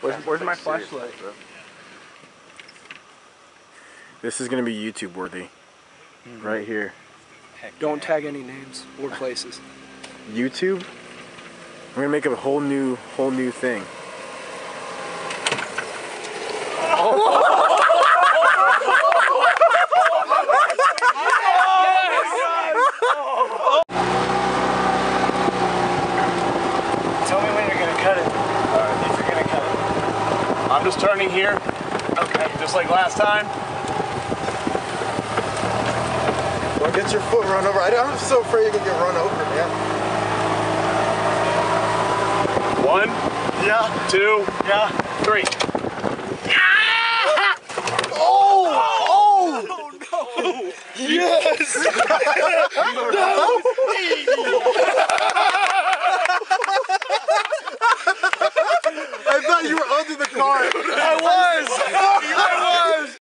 Where's my flashlight? This is gonna be YouTube worthy. Right here. Don't tag any names or places. YouTube? I'm gonna make a whole new thing. Tell me when you're gonna cut it. Alright, if you're gonna cut it. I'm just turning here. Okay. Just like last time. Don't get your foot run over. I'm so afraid you're gonna get run over, man. 1, Yeah. 2, Yeah. 3. Oh! No! Yes! I thought you were under the car. I was!